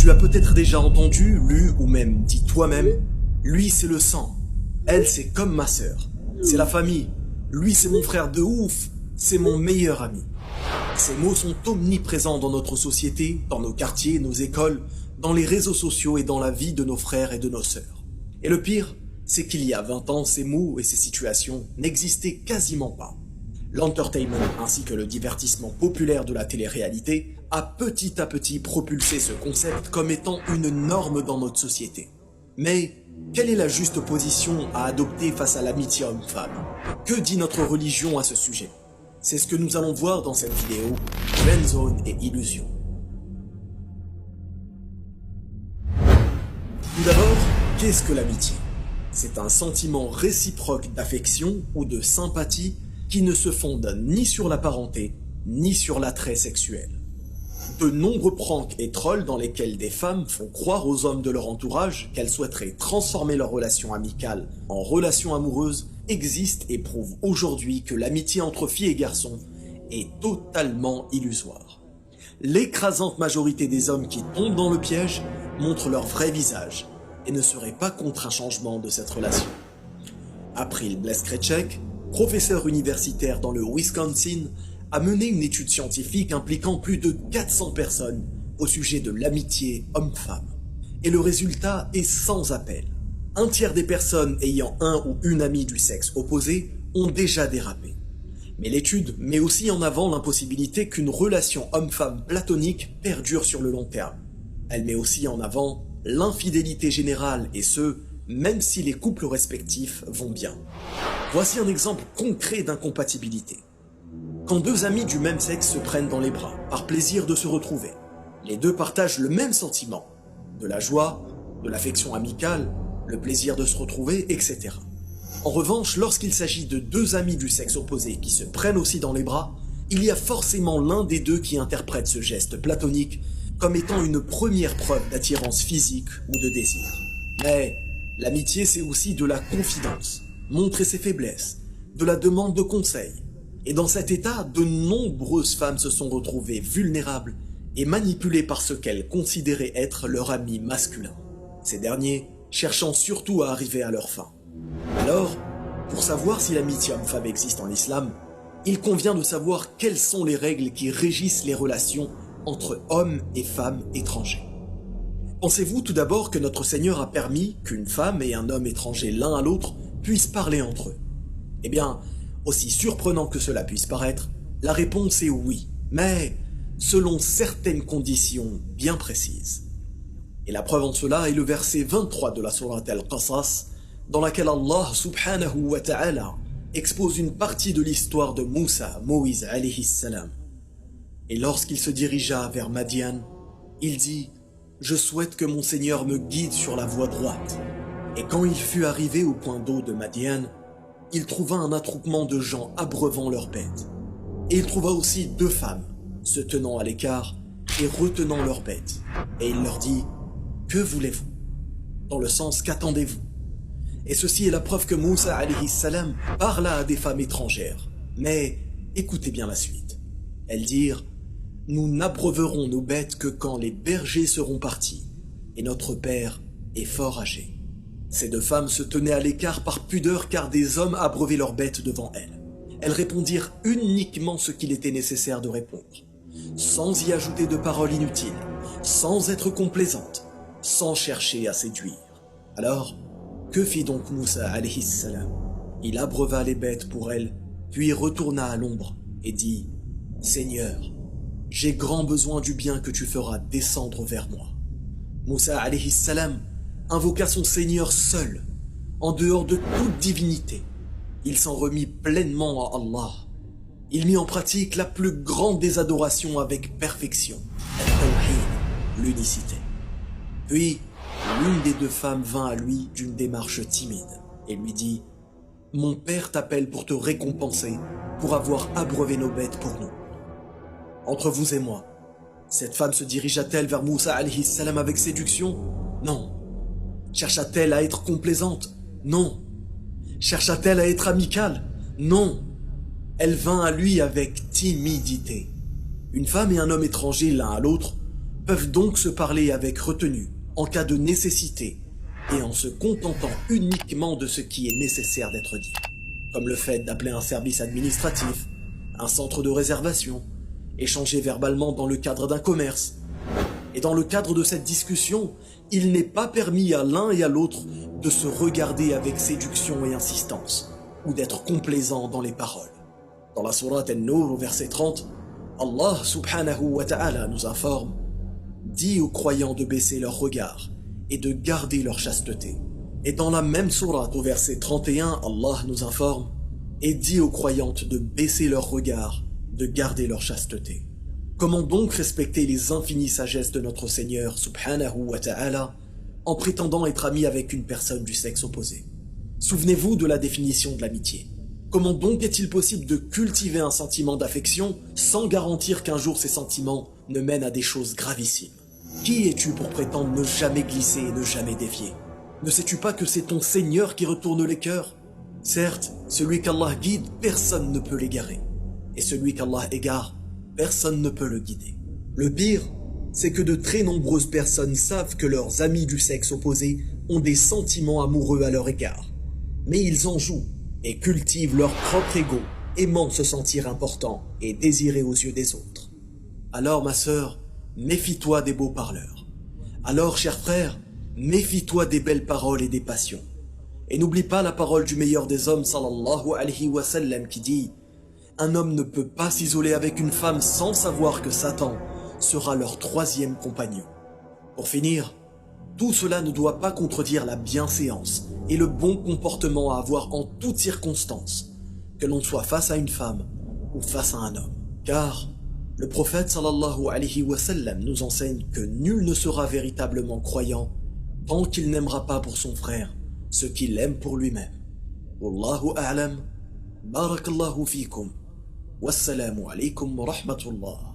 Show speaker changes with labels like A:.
A: Tu as peut-être déjà entendu, lu ou même dit toi-même, lui c'est le sang, elle c'est comme ma sœur, c'est la famille, lui c'est mon frère de ouf, c'est mon meilleur ami. Ces mots sont omniprésents dans notre société, dans nos quartiers, nos écoles, dans les réseaux sociaux et dans la vie de nos frères et de nos sœurs. Et le pire, c'est qu'il y a 20 ans, ces mots et ces situations n'existaient quasiment pas. L'entertainment ainsi que le divertissement populaire de la télé-réalité a à petit propulsé ce concept comme étant une norme dans notre société. Mais quelle est la juste position à adopter face à l'amitié homme-femme? Que dit notre religion à ce sujet? C'est ce que nous allons voir dans cette vidéo, Friendzone et illusion. Tout d'abord, qu'est-ce que l'amitié? C'est un sentiment réciproque d'affection ou de sympathie qui ne se fonde ni sur la parenté, ni sur l'attrait sexuel. De nombreux pranks et trolls dans lesquels des femmes font croire aux hommes de leur entourage qu'elles souhaiteraient transformer leur relation amicale en relation amoureuse existent et prouvent aujourd'hui que l'amitié entre filles et garçons est totalement illusoire. L'écrasante majorité des hommes qui tombent dans le piège montrent leur vrai visage et ne seraient pas contre un changement de cette relation. April Bleskretchek, professeur universitaire dans le Wisconsin, a mené une étude scientifique impliquant plus de 400 personnes au sujet de l'amitié homme-femme. Et le résultat est sans appel. Un tiers des personnes ayant un ou une amie du sexe opposé ont déjà dérapé. Mais l'étude met aussi en avant l'impossibilité qu'une relation homme-femme platonique perdure sur le long terme. Elle met aussi en avant l'infidélité générale et ce, même si les couples respectifs vont bien. Voici un exemple concret d'incompatibilité. Quand deux amis du même sexe se prennent dans les bras, par plaisir de se retrouver, les deux partagent le même sentiment, de la joie, de l'affection amicale, le plaisir de se retrouver, etc. En revanche, lorsqu'il s'agit de deux amis du sexe opposé qui se prennent aussi dans les bras, il y a forcément l'un des deux qui interprète ce geste platonique comme étant une première preuve d'attirance physique ou de désir. Mais l'amitié, c'est aussi de la confidence, montrer ses faiblesses, de la demande de conseils. Et dans cet état, de nombreuses femmes se sont retrouvées vulnérables et manipulées par ce qu'elles considéraient être leur ami masculin. Ces derniers cherchant surtout à arriver à leur fin. Alors, pour savoir si l'amitié homme-femme existe en islam, il convient de savoir quelles sont les règles qui régissent les relations entre hommes et femmes étrangers. Pensez-vous tout d'abord que notre Seigneur a permis qu'une femme et un homme étrangers l'un à l'autre puissent parler entre eux? Eh bien, aussi surprenant que cela puisse paraître, la réponse est oui, mais selon certaines conditions bien précises. Et la preuve en cela est le verset 23 de la sourate Al-Qasas, dans laquelle Allah subhanahu wa ta'ala expose une partie de l'histoire de Moïse alayhi salam. Et lorsqu'il se dirigea vers Madian, il dit « Je souhaite que mon Seigneur me guide sur la voie droite. » Et quand il fut arrivé au point d'eau de Madian, il trouva un attroupement de gens abreuvant leurs bêtes. Et il trouva aussi deux femmes, se tenant à l'écart et retenant leurs bêtes. Et il leur dit « Que voulez-vous » dans le sens « Qu'attendez-vous » Et ceci est la preuve que Moussa alayhi salam parla à des femmes étrangères. Mais écoutez bien la suite. Elles dirent « Nous n'abreuverons nos bêtes que quand les bergers seront partis, et notre père est fort âgé. » Ces deux femmes se tenaient à l'écart par pudeur car des hommes abreuvaient leurs bêtes devant elles. Elles répondirent uniquement ce qu'il était nécessaire de répondre, sans y ajouter de paroles inutiles, sans être complaisantes, sans chercher à séduire. Alors, que fit donc Moussa alayhi salam? Il abreuva les bêtes pour elles, puis retourna à l'ombre et dit « Seigneur, j'ai grand besoin du bien que tu feras descendre vers moi. » Moussa alayhi salam invoqua son Seigneur seul, en dehors de toute divinité. Il s'en remit pleinement à Allah. Il mit en pratique la plus grande des adorations avec perfection, al-Tawhid, l'unicité. Puis, l'une des deux femmes vint à lui d'une démarche timide et lui dit « Mon père t'appelle pour te récompenser, pour avoir abreuvé nos bêtes pour nous. » Entre vous et moi, cette femme se dirigea-t-elle vers Moussa alayhi salam avec séduction? Non. Chercha-t-elle à être complaisante? Non. Chercha-t-elle à être amicale? Non. Elle vint à lui avec timidité. Une femme et un homme étrangers l'un à l'autre peuvent donc se parler avec retenue, en cas de nécessité, et en se contentant uniquement de ce qui est nécessaire d'être dit, comme le fait d'appeler un service administratif, un centre de réservation, échanger verbalement dans le cadre d'un commerce. Et dans le cadre de cette discussion, il n'est pas permis à l'un et à l'autre de se regarder avec séduction et insistance, ou d'être complaisant dans les paroles. Dans la sourate An-Nur, au verset 30, Allah subhanahu wa ta'ala nous informe: dis aux croyants de baisser leur regard et de garder leur chasteté. Et dans la même sourate, au verset 31, Allah nous informe: et dis aux croyantes de baisser leur regard, de garder leur chasteté. Comment donc respecter les infinies sagesses de notre Seigneur subhanahu wa ta'ala en prétendant être ami avec une personne du sexe opposé? Souvenez-vous de la définition de l'amitié. Comment donc est-il possible de cultiver un sentiment d'affection sans garantir qu'un jour ces sentiments ne mènent à des choses gravissimes? Qui es-tu pour prétendre ne jamais glisser et ne jamais dévier? Ne sais-tu pas que c'est ton Seigneur qui retourne les cœurs? Certes, celui qu'Allah guide, personne ne peut l'égarer. Et celui qu'Allah égare, personne ne peut le guider. Le pire, c'est que de très nombreuses personnes savent que leurs amis du sexe opposé ont des sentiments amoureux à leur égard. Mais ils en jouent et cultivent leur propre ego, aimant se sentir important et désiré aux yeux des autres. Alors ma sœur, méfie-toi des beaux parleurs. Alors cher frère, méfie-toi des belles paroles et des passions. Et n'oublie pas la parole du meilleur des hommes sallallahu alayhi wa sallam qui dit: un homme ne peut pas s'isoler avec une femme sans savoir que Satan sera leur troisième compagnon. Pour finir, tout cela ne doit pas contredire la bienséance et le bon comportement à avoir en toutes circonstances, que l'on soit face à une femme ou face à un homme. Car le prophète sallallahu alayhi wa sallam nous enseigne que nul ne sera véritablement croyant tant qu'il n'aimera pas pour son frère ce qu'il aime pour lui-même. Wallahu a'lam, barakallahu fikum, wassalamu alaykum wa rahmatullah.